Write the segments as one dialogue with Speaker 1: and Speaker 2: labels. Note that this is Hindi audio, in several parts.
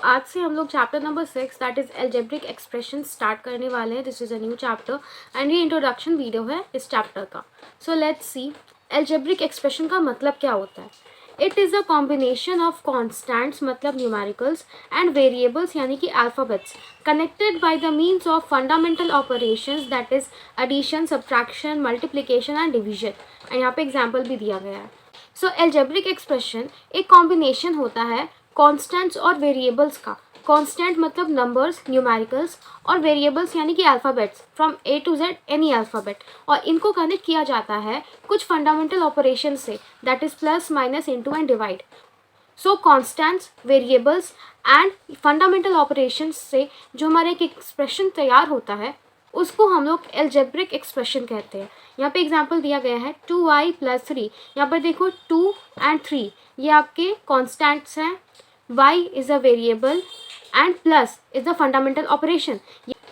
Speaker 1: आज से हम लोग chapter number 6 that is algebraic expression start करने वाले हैं. This is a new chapter and ये इंट्रोडक्शन वीडियो है इस चैप्टर का. So let's see algebraic expression का मतलब क्या होता है. It is a combination of constants मतलब न्यूमेरिकल्स एंड वेरिएबल्स यानी कि alphabets connected by the means of fundamental operations that is addition, subtraction, multiplication and division. And यहाँ पे एग्जाम्पल भी दिया गया है. सो एल्जेब्रिक एक्सप्रेशन एक कॉम्बिनेशन होता है कॉन्स्टेंट्स और वेरिएबल्स का. कॉन्स्टेंट मतलब नंबर्स, न्यूमेरिकल्स, और वेरिएबल्स यानी कि alphabets from a to z any alphabet, और इनको कनेक्ट किया जाता है कुछ फंडामेंटल ऑपरेशन से that is plus, minus, into and divide. So constants, variables and fundamental operations से जो हमारा एक एक्सप्रेशन तैयार होता है उसको हम लोग एल्जेब्रिक एक्सप्रेशन कहते हैं. यहाँ पे एग्जांपल दिया गया है 2y + 3. यहाँ पर देखो 2 एंड 3 ये आपके कॉन्स्टेंट्स हैं, y is a variable and plus is the fundamental operation.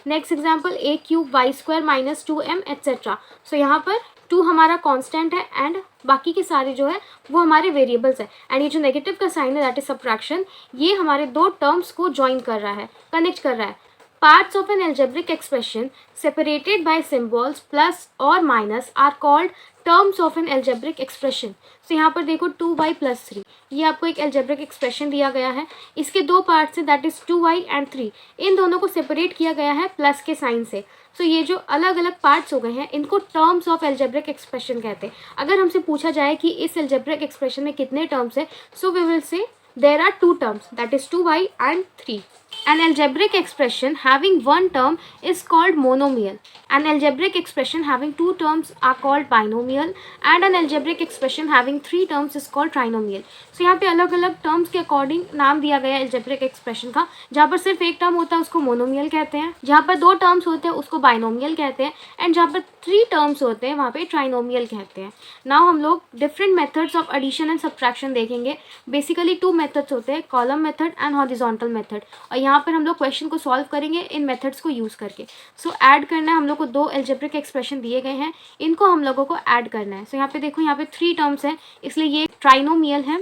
Speaker 1: Next example a³ y² - 2m etcetera. So यहाँ पर 2 हमारा कांस्टेंट है एंड बाकी के सारे जो है वो हमारे वेरिएबल्स है. एंड ये जो नेगेटिव का साइन है दैट इज सब्ट्रैक्शन, ये हमारे दो टर्म्स को ज्वाइन कर रहा है, कनेक्ट कर रहा है. Parts of an algebraic expression separated by symbols plus or minus are called terms of an algebraic expression. So यहाँ पर देखो 2y + 3 ये आपको एक algebraic expression दिया गया है. इसके दो पार्ट्स हैं दैट इज़ 2y एंड 3. इन दोनों को सेपरेट किया गया है प्लस के साइन से. सो ये जो अलग अलग पार्ट्स हो गए हैं इनको टर्म्स ऑफ एल्जेब्रिक एक्सप्रेशन कहते हैं. अगर हमसे पूछा जाए कि इस एल्जेब्रिक एक्सप्रेशन में कितने टर्म्स हैं, so we will say there are 2 terms that is 2y and 3. An algebraic expression having one term is called monomial. An algebraic expression having 2 terms are called binomial and an algebraic expression having 3 terms is called trinomial. So यहाँ पे अलग अलग terms के according नाम दिया गया है algebraic expression का. जहाँ पर सिर्फ एक term होता है उसको monomial कहते हैं, जहाँ पर 2 terms होते हैं उसको binomial कहते हैं, एंड जहाँ पर 3 terms होते हैं वहाँ पे trinomial कहते हैं. Now हम लोग different methods of addition and subtraction देखेंगे. Basically 2 मेथड्स होते हैं, column method and horizontal method, और यहाँ पर हम लोग क्वेश्चन को सॉल्व करेंगे इन मेथड्स को यूज़ करके. सो ऐड करना है हम लोग को. 2 एल्जेब्रिक एक्सप्रेशन दिए गए हैं, इनको हम लोगों को ऐड करना है. सो यहाँ पे देखो यहाँ पे 3 टर्म्स हैं इसलिए ये ट्राइनोमियल है,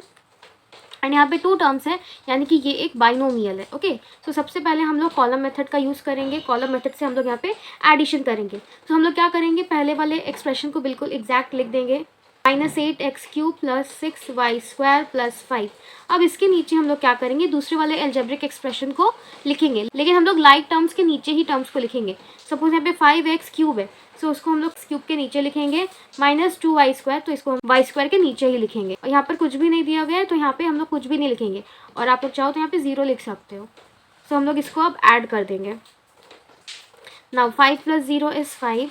Speaker 1: एंड यहाँ पे 2 टर्म्स है यानी कि ये एक बाइनोमियल है. ओके, सो सबसे पहले हम लोग कॉलम मेथड का यूज़ करेंगे. कॉलम मेथड से हम लोग यहाँ पे एडिशन करेंगे. तो हम लोग क्या करेंगे, पहले वाले एक्सप्रेशन को बिल्कुल एग्जैक्ट लिख देंगे, -8x³ + 6y² + 5. अब इसके नीचे हम लोग क्या करेंगे, दूसरे वाले एल्जेब्रिक एक्सप्रेशन को लिखेंगे, लेकिन हम लोग लाइक टर्म्स के नीचे ही टर्म्स को लिखेंगे. सपोज यहाँ पे 5x³ है, सो उसको हम लोग क्यूब के नीचे लिखेंगे, -2y² तो इसको हम y² के नीचे ही लिखेंगे. और यहाँ पर कुछ भी नहीं दिया गया है तो यहाँ पे हम लोग कुछ भी नहीं लिखेंगे, और आप लोग चाहो तो यहाँ पे 0 लिख सकते हो. सो हम लोग इसको अब ऐड कर देंगे. Now 5 + 0 is 5,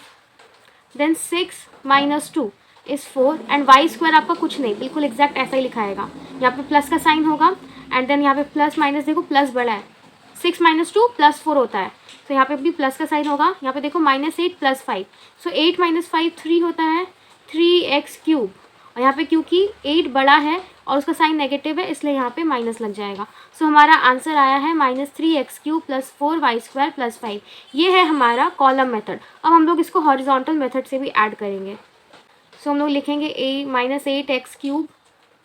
Speaker 1: then 6 - 2 is 4, and y² आपका कुछ नहीं, बिल्कुल एग्जैक्ट ऐसा ही लिखाएगा. यहाँ पे प्लस का साइन होगा एंड देन यहाँ पे प्लस माइनस, देखो प्लस बड़ा है, 6 - 2 + 4 होता है, तो यहाँ पे भी प्लस का साइन होगा. यहाँ पे देखो -8 + 5, सो 8 - 5 3 होता है, 3x³. और यहाँ पे क्योंकि 8 बड़ा है और उसका साइन नेगेटिव है इसलिए यहाँ पे माइनस लग जाएगा. सो हमारा आंसर आया है -3x³ + 4y² + 5. ये है हमारा कॉलम मेथड. अब हम लोग इसको हॉरिजॉन्टल मेथड से भी ऐड करेंगे. सो हम लोग लिखेंगे -8x³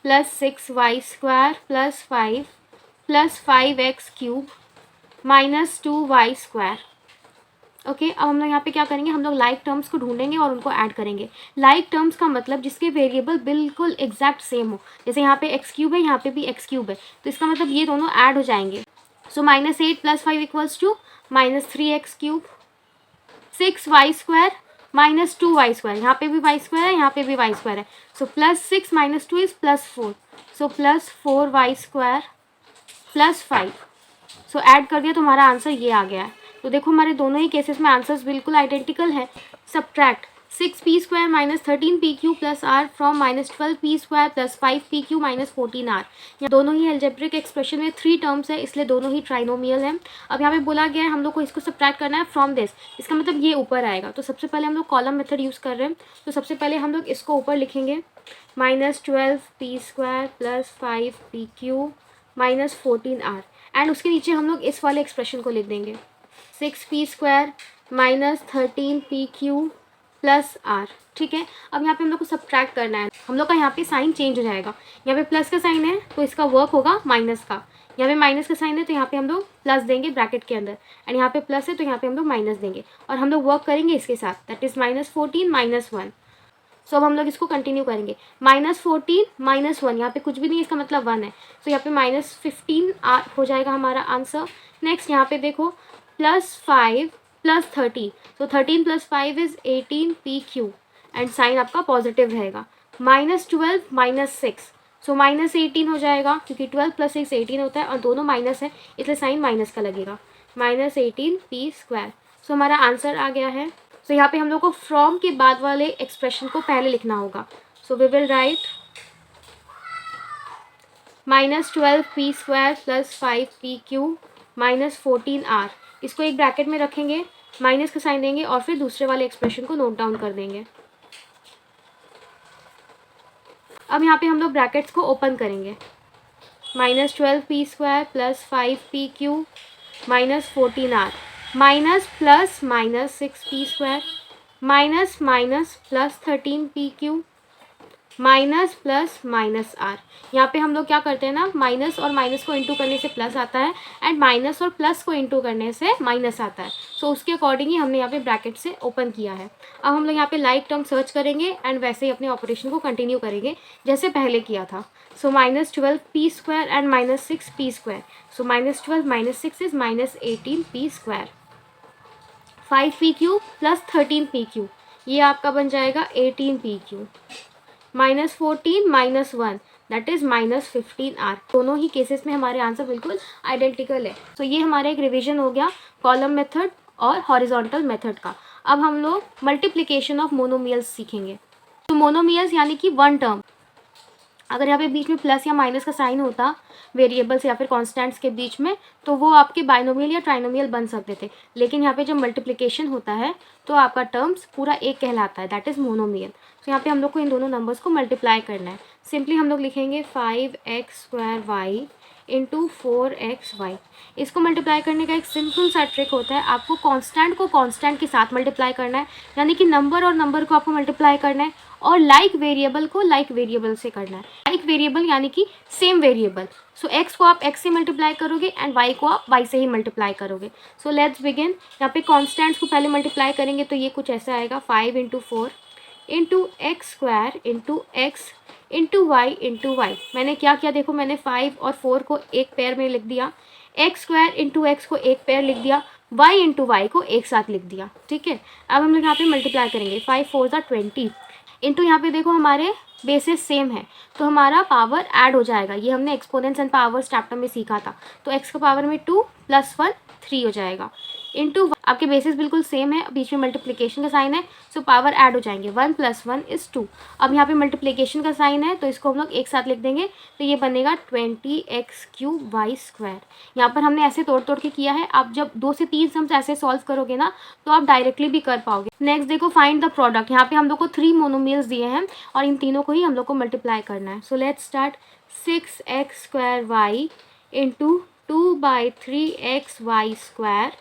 Speaker 1: + 6y² + 5 + 5x³ - 2y². Okay, अब हम लोग यहाँ पे क्या करेंगे, हम लोग लाइक टर्म्स को ढूंढेंगे और उनको ऐड करेंगे. लाइक टर्म्स का मतलब जिसके वेरिएबल बिल्कुल एग्जैक्ट सेम हो. जैसे यहाँ पे x³ है, यहाँ पे भी x³ है, तो इसका मतलब ये दोनों ऐड हो जाएंगे. सो -8 + 5 = -3x³, 6y² - 2y². यहाँ पे भी y² है, यहाँ पे भी y² है, सो +6 - 2 is +4, so +4y² + 5. So add कर दिया तो हमारा आंसर ये आ गया है. तो देखो हमारे दोनों ही केसेस में आंसर्स बिल्कुल आइडेंटिकल है. Subtract 6p² - 13pq + r from -12p² + 5pq - 14r. यहाँ दोनों ही एल्जेब्रिक एक्सप्रेशन में 3 टर्म्स है इसलिए दोनों ही ट्राइनोमियल हैं. अब यहाँ पे बोला गया है हम लोग को इसको सब्ट्रैक्ट करना है फ्रॉम दिस, इसका मतलब ये ऊपर आएगा. तो सबसे पहले हम लोग कॉलम मेथड यूज़ कर रहे हैं, तो सबसे पहले हम लोग इसको ऊपर लिखेंगे, -12p² + 5pq - 14r. एंड उसके नीचे हम लोग इस वाले एक्सप्रेशन को लिख देंगे, 6p² - 13pq + r. ठीक है, अब यहाँ पे हम लोग को सब्ट्रैक्ट करना है. हम लोग का यहाँ पे साइन चेंज हो जाएगा. यहाँ पे प्लस का साइन है तो इसका वर्क होगा माइनस का, यहाँ पे माइनस का साइन है तो यहाँ पे हम लोग प्लस देंगे ब्रैकेट के अंदर, एंड यहाँ पे प्लस है तो यहाँ पे हम लोग माइनस देंगे, और हम लोग वर्क करेंगे इसके साथ, दैट इज़ -14 -1। सो अब हम लोग इसको कंटिन्यू करेंगे। -14 -1, यहाँ पे कुछ भी नहीं है, इसका मतलब 1 है, तो यहाँ पे -15 हो जाएगा हमारा आंसर। नेक्स्ट यहाँ पे देखो +5 +30, तो 13 + 5 इज़ 18 PQ, एंड साइन आपका पॉजिटिव रहेगा। -12 -6, सो -18 हो जाएगा, क्योंकि 12 + 6 18 होता है, और दोनों माइनस है इसलिए साइन माइनस का लगेगा, -18 P²। सो हमारा आंसर आ गया है। सो यहाँ पे हम लोग को फ्रॉम के बाद वाले एक्सप्रेशन को पहले लिखना होगा। So we will write -12 P² + 5 PQ -14R, इसको एक ब्रैकेट में रखेंगे, माइनस का साइन देंगे, और फिर दूसरे वाले एक्सप्रेशन को नोट डाउन कर देंगे। अब यहाँ पे हम लोग ब्रैकेट्स को ओपन करेंगे, -12 P² + 5 PQ -14R, minus plus -6 P² minus minus +13 PQ minus plus minus R। यहाँ पे हम लोग क्या करते हैं ना, माइनस और माइनस को इंटू करने से प्लस आता है, एंड माइनस और प्लस को इंटू करने से माइनस आता है। सो उसके अकॉर्डिंग ही हमने यहाँ पे ब्रैकेट से ओपन किया है। अब हम लोग यहाँ पे लाइक टर्म सर्च करेंगे, एंड वैसे ही अपने ऑपरेशन को कंटिन्यू करेंगे जैसे पहले किया था। सो -12 P² and -6 P², so -12 -6 is -18 P²। 5 PQ + 13 PQ, ये आपका बन जाएगा 18 PQ। -14 -1, that is -15R। दोनों ही केसेस में हमारे आंसर बिल्कुल आइडेंटिकल है। तो ये हमारा एक रिवीजन हो गया कॉलम मेथड और हॉरिजॉन्टल मेथड का। अब हम लोग मल्टीप्लिकेशन ऑफ मोनोमियल्स सीखेंगे। तो मोनोमियल्स यानी कि वन टर्म, अगर यहाँ पे बीच में प्लस या माइनस का साइन होता वेरिएबल्स या फिर कॉन्स्टेंट्स के बीच में, तो वो आपके बाइनोमियल या ट्राइनोमियल बन सकते थे, लेकिन यहाँ पे जब मल्टीप्लिकेशन होता है तो आपका टर्म्स पूरा एक कहलाता है, दैट इज़ मोनोमियल। तो यहाँ पे हम लोग को इन दोनों नंबर्स को मल्टीप्लाई करना है। सिंपली हम लोग लिखेंगे 5x² y into 4x y। इसको मल्टीप्लाई करने का एक सिंपल सा ट्रिक होता है, आपको कांस्टेंट को कांस्टेंट के साथ मल्टीप्लाई करना है, यानी कि नंबर और नंबर को आपको मल्टीप्लाई करना है, और लाइक वेरिएबल को लाइक वेरिएबल से करना है। लाइक वेरिएबल यानी कि सेम वेरिएबल, सो x को आप x से मल्टीप्लाई करोगे एंड y को आप y से ही मल्टीप्लाई करोगे। So let's begin. यहाँ पे कॉन्स्टेंट्स को पहले मल्टीप्लाई करेंगे तो ये कुछ ऐसा आएगा, 5 × 4 into x² into x into y into वाई। मैंने क्या किया देखो, मैंने 5 और 4 को एक पेयर में लिख दिया, x² इंटू x को एक पेयर लिख दिया, y इंटू वाई को एक साथ लिख दिया, ठीक है। अब हम लोग यहाँ पे मल्टीप्लाई करेंगे, 5 4 = 20 इंटू यहाँ पे देखो हमारे बेसिस सेम है तो हमारा पावर ऐड हो जाएगा। ये हमने एक्सपोनेंट्स एंड पावर्स चैप्टर में सीखा था। तो x का पावर में 2 + 1 3 हो जाएगा, इंटू आपके बेसिस बिल्कुल सेम है, बीच में मल्टीप्लिकेशन का साइन है, सो पावर ऐड हो जाएंगे, 1 + 1 = 2। अब यहाँ पे मल्टीप्लिकेशन का साइन है तो इसको हम लोग एक साथ लिख देंगे, तो ये बनेगा 20x³ y²। यहाँ पर हमने ऐसे तोड़ तोड़ के किया है, आप जब 2 से 3 सम्स ऐसे सॉल्व करोगे ना तो आप डायरेक्टली भी कर पाओगे। नेक्स्ट देखो, फाइंड द प्रोडक्ट। यहाँ पे हम लोग को 3 मोनोमियल्स दिए हैं और इन तीनों को ही हम लोग को मल्टीप्लाई करना है। So let's start, 6x² y into 2/3xy²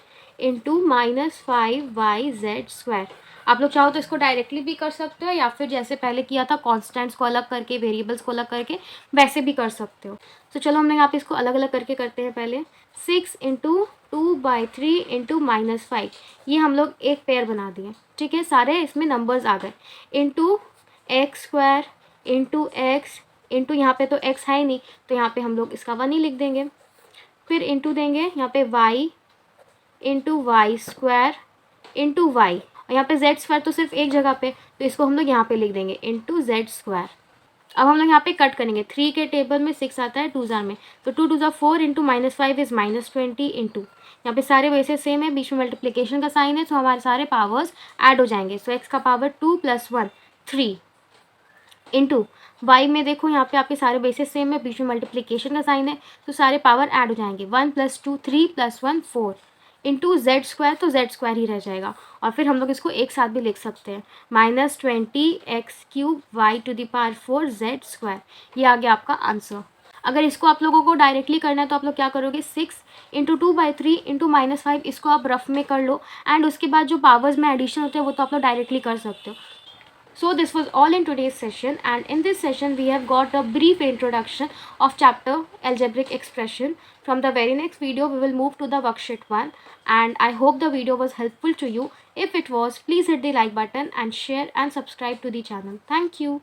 Speaker 1: into -5yz²। आप लोग चाहो तो इसको डायरेक्टली भी कर सकते हो, या फिर जैसे पहले किया था कॉन्स्टेंट्स को अलग करके वेरिएबल्स को अलग करके, वैसे भी कर सकते हो। तो चलो हमने यहाँ पे इसको अलग अलग करके करते हैं। पहले 6 इंटू 2/3 इंटू -5, ये हम लोग एक पेयर बना दिए, ठीक है, सारे इसमें नंबर्स आ गए, into x² into x into यहाँ पे तो x है ही नहीं तो यहाँ पे हम लोग इसका 1 ही लिख देंगे, फिर इंटू देंगे यहाँ पे y into y² into y, और यहाँ पे z² तो सिर्फ एक जगह पे, तो इसको हम लोग यहाँ पे लिख देंगे इंटू z²। अब हम लोग यहाँ पे कट करेंगे, 3 के टेबल में 6 आता है 2s में, तो 2 2 4 इंटू -5 इज़ -20 इंटू, यहाँ पे सारे वैसे सेम है, बीच में मल्टीप्लिकेशन का साइन है, तो हमारे सारे पावर्स ऐड हो जाएंगे। सो x का पावर 2 + 1 3 इंटू y में देखो यहाँ पे आपके सारे बेसिस सेम है, बीच में मल्टीप्लिकेशन का साइन है, तो सारे पावर ऐड हो जाएंगे, 1 + 2 3 + 1 4 इंटू z², तो z² ही रह जाएगा, और फिर हम लोग इसको एक साथ भी लिख सकते हैं, -20x³ y⁴ z²। ये आ गया आपका आंसर। अगर इसको आप लोगों को डायरेक्टली करना है तो आप लोग क्या करोगे, 6 इंटू 2/3 इंटू -5, इसको आप रफ में कर लो, एंड उसके बाद जो पावर्स में एडिशन होते हैं वो तो आप लोग डायरेक्टली कर सकते हो। So this was all in today's session, and in this session we have got a brief introduction of chapter algebraic expression. From the very next video we will move to the worksheet 1, and I hope the video was helpful to you. If it was, please hit the like button and share and subscribe to the channel. Thank you.